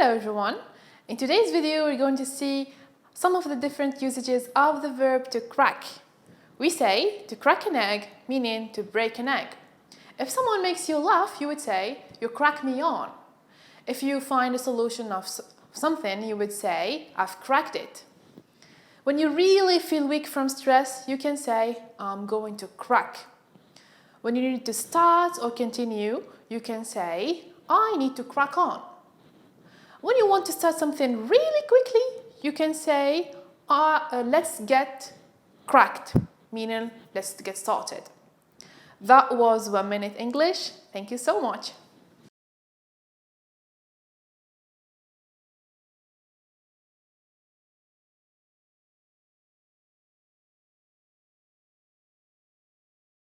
Hello everyone! In today's video we're going to see some of the different usages of the verb to crack. We say to crack an egg, meaning to break an egg. If someone makes you laugh, you would say, you crack me on. If you find a solution of something, you would say, I've cracked it. When you really feel weak from stress, you can say, I'm going to crack. When you need to start or continue, you can say, I need to crack on. When you want to start something really quickly, you can say, let's get cracked, meaning let's get started. That was 1 Minute English. Thank you so much.